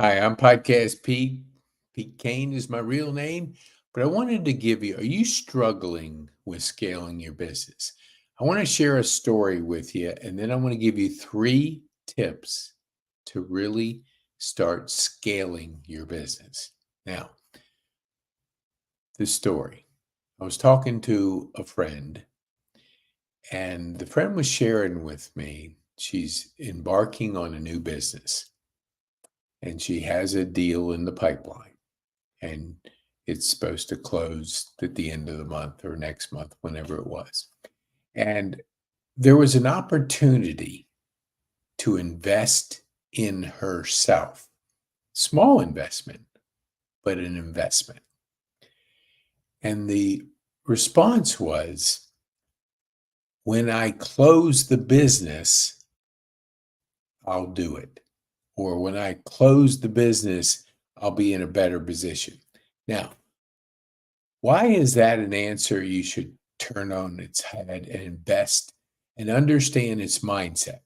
Hi, I'm Podcast Pete. Pete Kane is my real name, but I wanted to are you struggling with scaling your business? I want to share a story with you, and then I want to give you three tips to really start scaling your business. Now, the story I was talking to a friend, and the friend was sharing with me she's embarking on a new business, and she has a deal in the pipeline and it's supposed to close at the end of the month or next month, whenever it was. And there was an opportunity to invest in herself. Small investment, but an investment. And the response was, when I close the business, I'll do it. Or when I close the business, I'll be in a better position. Now, why is that an answer you should turn on its head and invest and understand its mindset?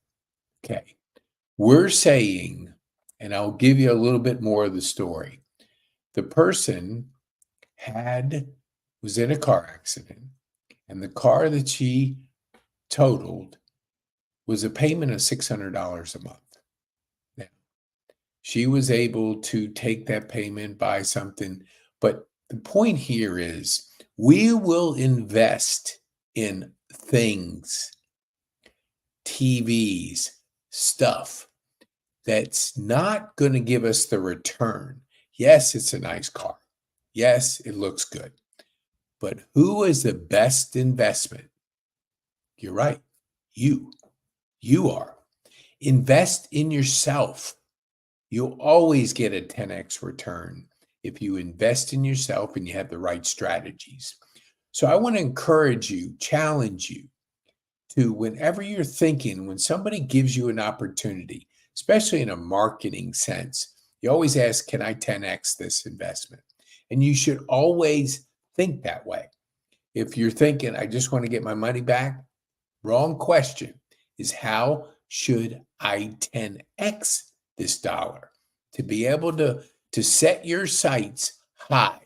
Okay. We're saying, and I'll give you a little bit more of the story. The person had was in a car accident, and the car that she totaled was a payment of $600 a month. Now, she was able to take that payment, buy something, but the point here is we will invest in things, TVs, stuff that's not going to give us the return. Yes, it's a nice car. Yes, it looks good. But who is the best investment? You're right. You. You are. Invest in yourself. You'll always get a 10x return if you invest in yourself and you have the right strategies. So I want to encourage you, challenge you to, whenever you're thinking, when somebody gives you an opportunity, especially in a marketing sense, you always ask, can I 10x this investment? And you should always think that way. If you're thinking, I just want to get my money back, wrong question is, how should I 10x this dollar? To be able to set your sights high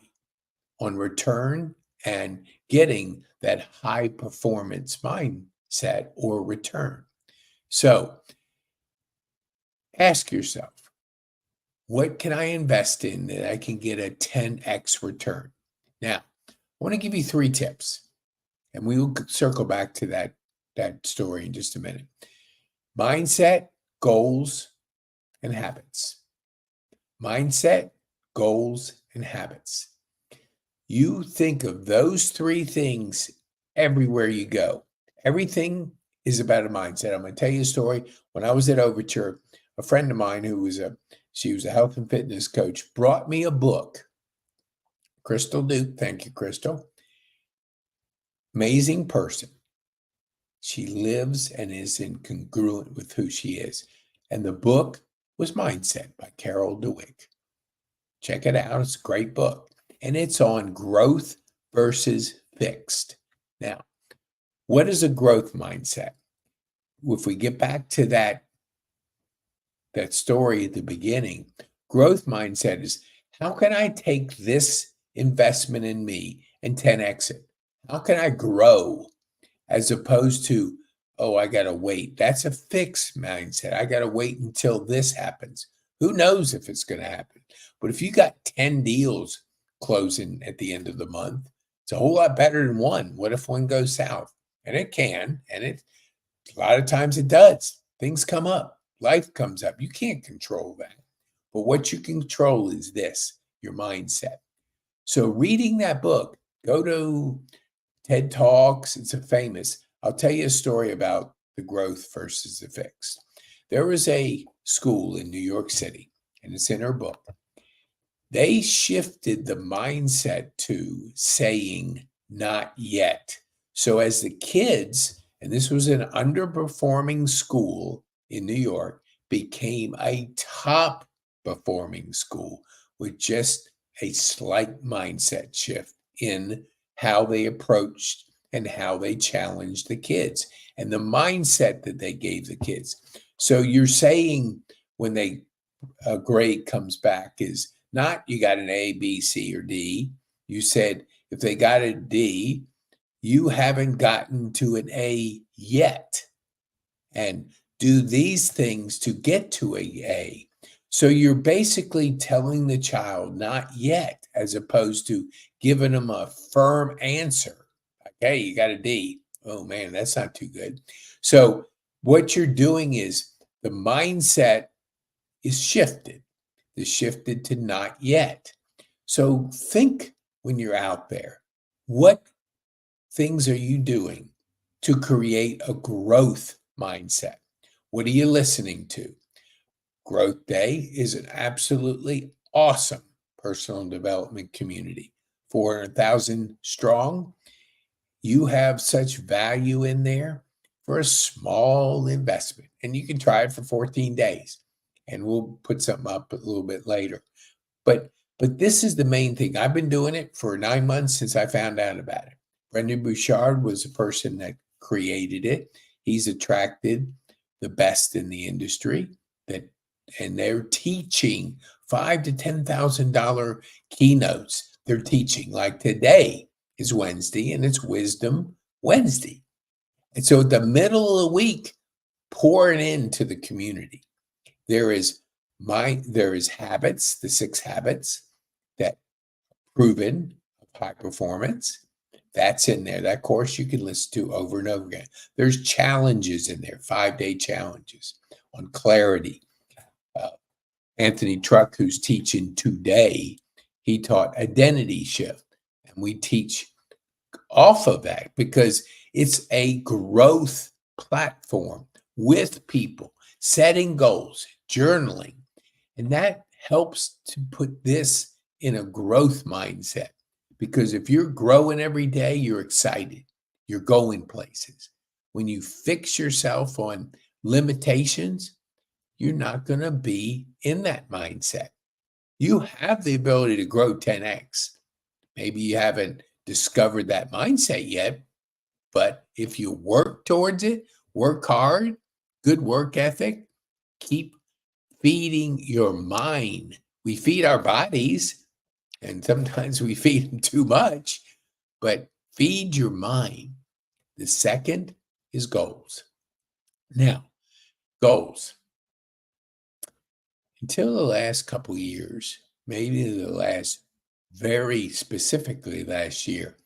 on return and getting that high performance mindset or return. So ask yourself, what can I invest in that I can get a 10x return? Now, I want to give you three tips, and we will circle back to that story in just a minute. Mindset, goals, and habits. Mindset, goals, and habits. You think of those three things everywhere you go. Everything is about a mindset. I'm going to tell you a story. When I was at Overture, a friend of mine she was a health and fitness coach, brought me a book. Crystal Duke, thank you, Crystal. Amazing person. She lives and is congruent with who she is. And the book was Mindset by Carol Dweck. Check it out. It's a great book. And it's on growth versus fixed. Now, what is a growth mindset? If we get back to that story at the beginning, growth mindset is, how can I take this investment in me and 10x it? How can I grow, as opposed to, oh, I got to wait? That's a fixed mindset. I got to wait until this happens. Who knows if it's going to happen? But if you got 10 deals closing at the end of the month, it's a whole lot better than one. What if one goes south? And it can, and a lot of times it does. Things come up. Life comes up. You can't control that. But what you can control is this, your mindset. So reading that book, go to TED Talks. It's a famous. I'll tell you a story about the growth versus the fixed. There was a school in New York City, and it's in her book. They shifted the mindset to saying, not yet. So as the kids, and this was an underperforming school in New York, became a top performing school with just a slight mindset shift in how they approached and how they challenged the kids and the mindset that they gave the kids. So you're saying, when they grade comes back is not you got an A, B, C, or D. You said if they got a D, you haven't gotten to an A yet. And do these things to get to a A. So you're basically telling the child not yet, as opposed to giving them a firm answer. Okay, you got a D. Oh man, that's not too good. So what you're doing is the mindset is shifted. It's shifted to not yet. So think when you're out there, what things are you doing to create a growth mindset? What are you listening to? Growth Day is an absolutely awesome personal development community. 400,000 strong. You have such value in there for a small investment. And you can try it for 14 days. And we'll put something up a little bit later. But this is the main thing. I've been doing it for 9 months since I found out about it. Brendan Bouchard was the person that created it. He's attracted the best in the industry and they're teaching $5,000 to $10,000 keynotes. They're teaching like today is Wednesday and it's Wisdom Wednesday. And so at the middle of the week, pouring into the community, there is habits, the 6 habits that proven of high performance. That's in there. That course you can listen to over and over again. There's challenges in there, 5-day challenges on clarity. Anthony Truck, who's teaching today, he taught identity shift. And we teach off of that because it's a growth platform with people, setting goals, journaling. And that helps to put this in a growth mindset. Because if you're growing every day, you're excited. You're going places. When you fix yourself on limitations, you're not going to be in that mindset. You have the ability to grow 10x. Maybe you haven't discovered that mindset yet, but if you work towards it, work hard, good work ethic, keep feeding your mind. We feed our bodies, and sometimes we feed them too much, but feed your mind. The second is goals. Now, goals. Until the last couple of years, maybe the last, very specifically last year,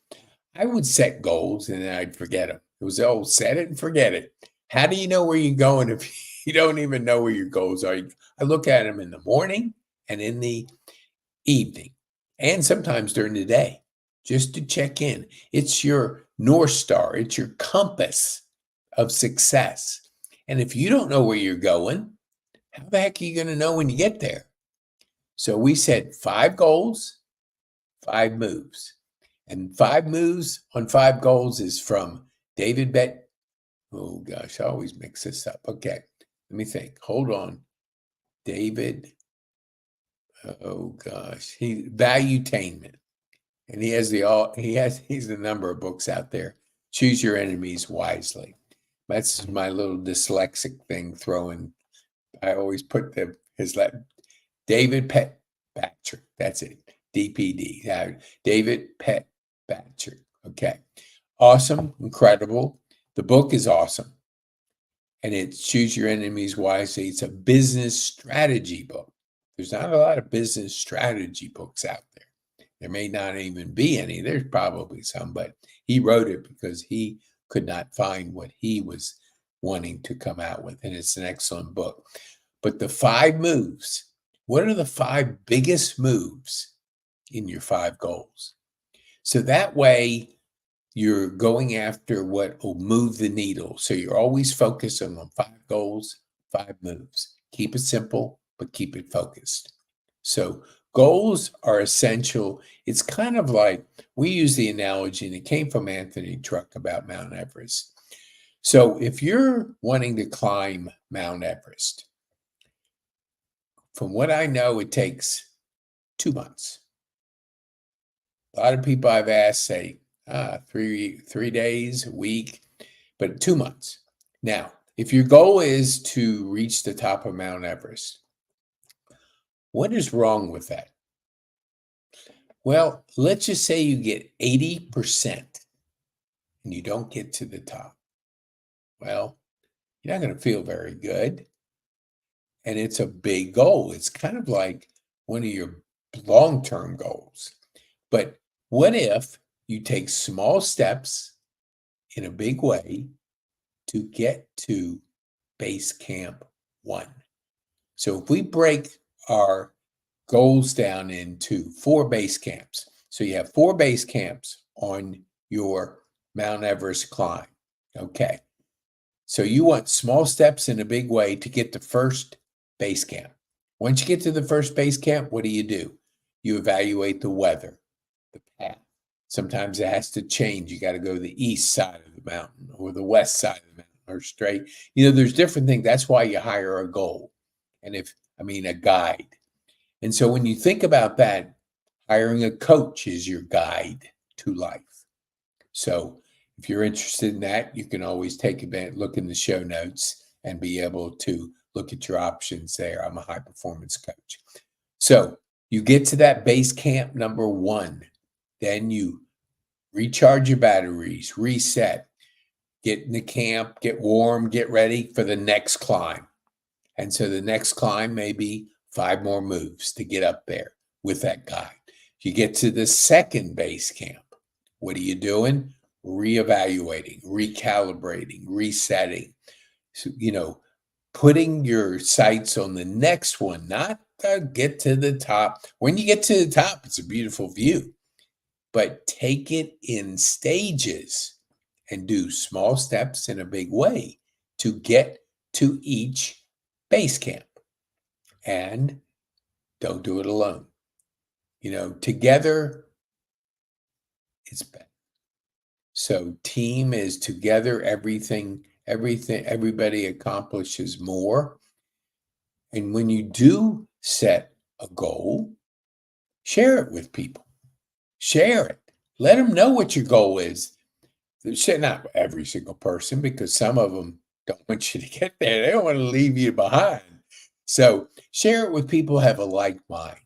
I would set goals and then I'd forget them. It was the set it and forget it. How do you know where you're going if you don't even know where your goals are? I look at them in the morning and in the evening and sometimes during the day just to check in. It's your North Star. It's your compass of success. And if you don't know where you're going, how the heck are you going to know when you get there? So we said 5 goals, 5 moves. And 5 moves on 5 goals is from David Bett. Oh gosh, I always mix this up. Okay, let me think. Hold on. David. Oh gosh, Valuetainment. And he's a number of books out there. Choose Your Enemies Wisely. That's my little dyslexic thing throwing. I always put David Patrick. That's it. DPD. David Patrick. Okay. Awesome. Incredible. The book is awesome. And it's Choose Your Enemies Wisely. It's a business strategy book. There's not a lot of business strategy books out there. There may not even be any. There's probably some, but he wrote it because he could not find what he was wanting to come out with. And it's an excellent book. But the 5 moves, what are the 5 biggest moves in your 5 goals? So that way you're going after what will move the needle. So you're always focusing on 5 goals, 5 moves. Keep it simple, but keep it focused. So goals are essential. It's kind of like, we use the analogy, and it came from Anthony Truck about Mount Everest. So if you're wanting to climb Mount Everest, from what I know, it takes 2 months. A lot of people I've asked say 3 days, a week, but 2 months. Now, if your goal is to reach the top of Mount Everest, What is wrong with that? Well, let's just say you get 80% and you don't get to the top. Well, you're not going to feel very good. And it's a big goal. It's kind of like one of your long-term goals. But what if you take small steps in a big way to get to base camp 1? So if we break our goals down into 4 base camps, so you have 4 base camps on your Mount Everest climb. Okay. So you want small steps in a big way to get to first base camp. Once you get to the first base camp, what do? You evaluate the weather, the path. Sometimes it has to change. You got to go to the east side of the mountain or the west side of the mountain or straight. There's different things. That's why you hire a goal. And a guide. And so when you think about that, hiring a coach is your guide to life. So if you're interested in that, you can always look in the show notes and be able to look at your options there. I'm a high performance coach. So you get to that base camp number 1, then you recharge your batteries, reset, get in the camp, get warm, get ready for the next climb. And so the next climb may be 5 more moves to get up there with that guide. You get to the second base camp. What are you doing? Reevaluating, recalibrating, resetting. So, putting your sights on the next one, not to get to the top. When you get to the top, it's a beautiful view, but take it in stages and do small steps in a big way to get to each base camp. And don't do it alone. Together, it's better. So team is together, everybody accomplishes more. And when you do set a goal, share it with people. Share it. Let them know what your goal is. Not every single person, because some of them don't want you to get there. They don't want to leave you behind. So share it with people who have a like mind.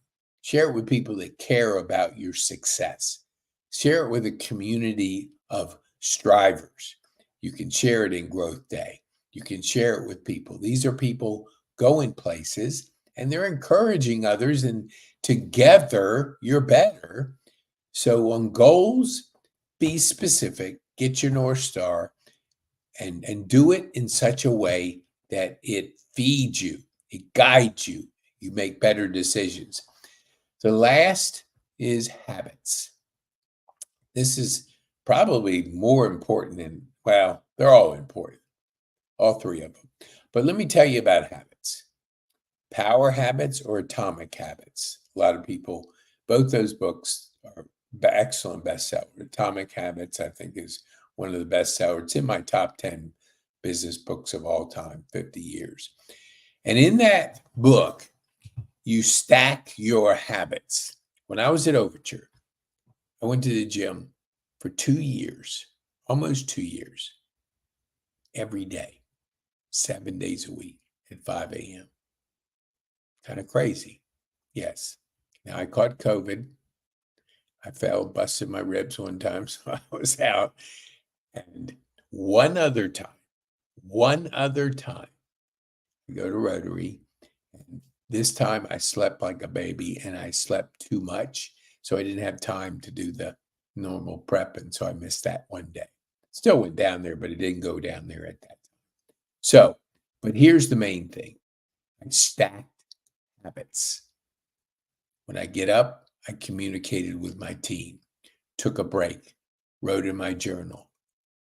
Share it with people that care about your success. Share it with a community of strivers. You can share it in Growth Day. You can share it with people. These are people going places and they're encouraging others, and together you're better. So on goals, be specific, get your North Star, and do it in such a way that it feeds you, it guides you, you make better decisions. The last is habits. This is probably more important than, they're all important, all 3 of them. But let me tell you about habits. Power Habits or Atomic Habits. A lot of people, both those books are excellent bestsellers. Atomic Habits, I think, is one of the best sellers. It's in my top 10 business books of all time, 50 years. And in that book, you stack your habits. When I was at Overture, I went to the gym for 2 years, almost 2 years, every day, 7 days a week at 5 a.m. Kind of crazy. Yes. Now I caught COVID. I fell, busted my ribs one time, so I was out. And one other time, I go to Rotary. And this time I slept like a baby and I slept too much. So I didn't have time to do the normal prep. And so I missed that one day. Still went down there, but it didn't go down there at that time. So, but here's the main thing. I stacked habits. When I get up, I communicated with my team, took a break, wrote in my journal,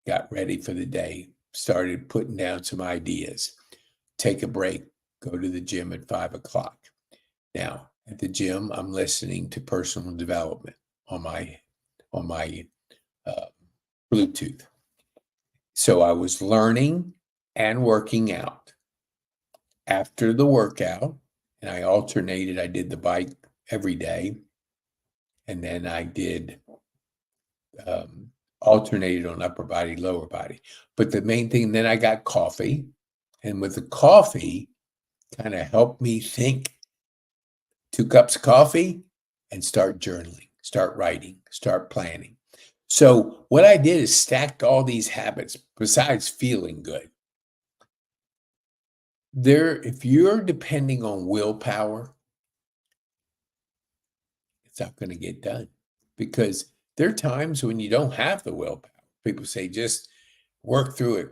got ready for the day, started putting down some ideas, take a break, go to the gym at 5 o'clock. Now, at the gym, I'm listening to personal development on my Bluetooth. So I was learning and working out. After the workout, and I alternated, I did the bike every day. And then I did alternated on upper body, lower body. But the main thing, then I got coffee. And with the coffee, kind of helped me think 2 cups of coffee, and start journaling, start writing, start planning. So what I did is stacked all these habits besides feeling good. If you're depending on willpower, it's not going to get done because there are times when you don't have the willpower. People say just work through it,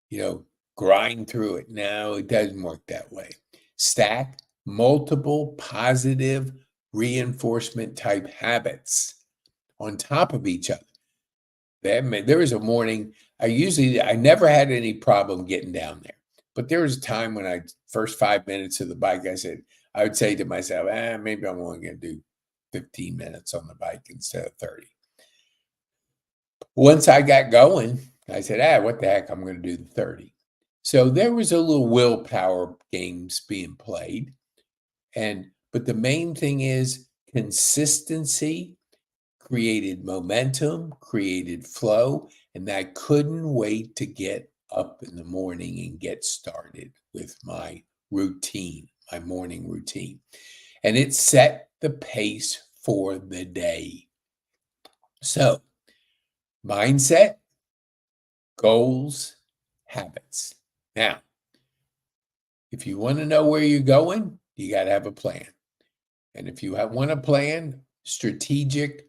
you know, grind through it. No, it doesn't work that way. Stack multiple positive reinforcement type habits on top of each other. There was a morning, I never had any problem getting down there. But there was a time when first 5 minutes of the bike, I would say to myself, maybe I'm only going to do 15 minutes on the bike instead of 30. Once I got going, I said, what the heck, I'm going to do the 30. So there was a little willpower games being played. But the main thing is consistency created momentum, created flow, and I couldn't wait to get up in the morning and get started with my routine, my morning routine. And it set the pace for the day. So, mindset, goals, habits. Now, if you want to know where you're going, you got to have a plan. And if you want a plan, strategic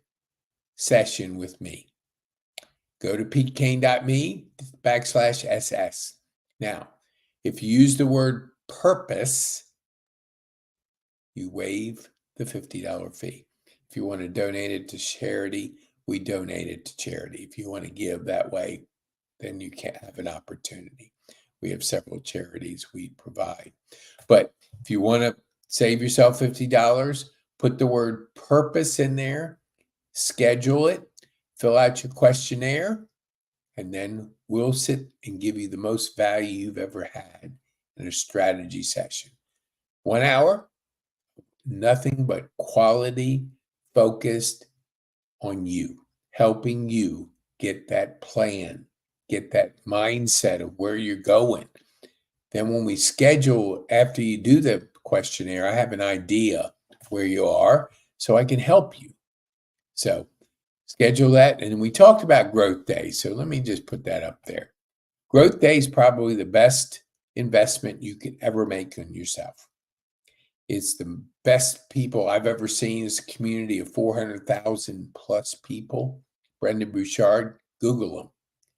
session with me. Go to PeteKane.me/SS. Now, if you use the word purpose, you waive the $50 fee. If you want to donate it to charity, we donate it to charity. If you want to give that way, then you can't have an opportunity. We have several charities we provide. But if you want to save yourself $50, put the word purpose in there, schedule it, fill out your questionnaire, and then we'll sit and give you the most value you've ever had in a strategy session. 1 hour, nothing but quality focused on you, helping you get that plan, get that mindset of where you're going. Then when we schedule, after you do the questionnaire, I have an idea where you are so I can help you. So schedule that. And we talked about Growth Day. So let me just put that up there. Growth Day is probably the best investment you could ever make on yourself. It's the best people I've ever seen. It's a community of 400,000 plus people. Brendon Burchard, Google him.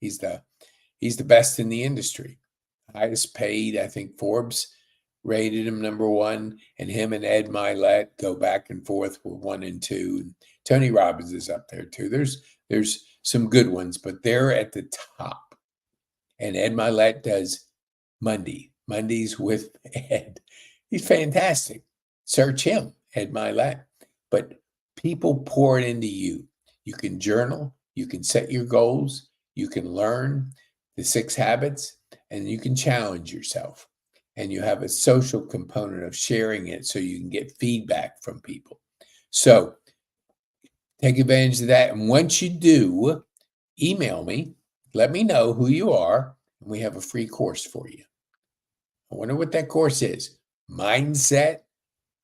He's the best in the industry. Highest paid, I think Forbes rated him number 1, and him and Ed Mylett go back and forth with 1 and 2. And Tony Robbins is up there too. There's some good ones, but they're at the top. And Ed Mylett does Mondays with Ed. He's fantastic. Search him, Ed Mylett. But people pour it into you. You can journal, you can set your goals, you can learn the 6 habits, and you can challenge yourself. And you have a social component of sharing it so you can get feedback from people. So take advantage of that. And once you do, email me, let me know who you are, and we have a free course for you. I wonder what that course is. Mindset,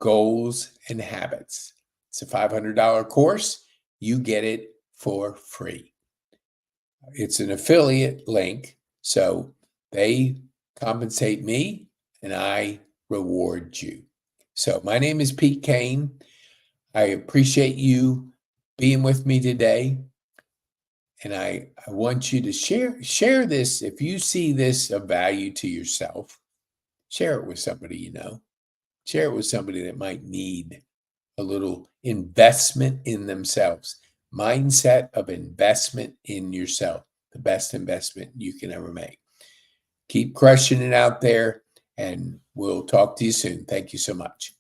Goals, and Habits. It's a $500 course. You get it for free. It's an affiliate link, so they compensate me and I reward you. So my name is Pete Kane. I appreciate you being with me today. And I want you to share this. If you see this of value to yourself, share it with somebody you know. Share it with somebody that might need a little investment in themselves. Mindset of investment in yourself. The best investment you can ever make. Keep crushing it out there, and we'll talk to you soon. Thank you so much.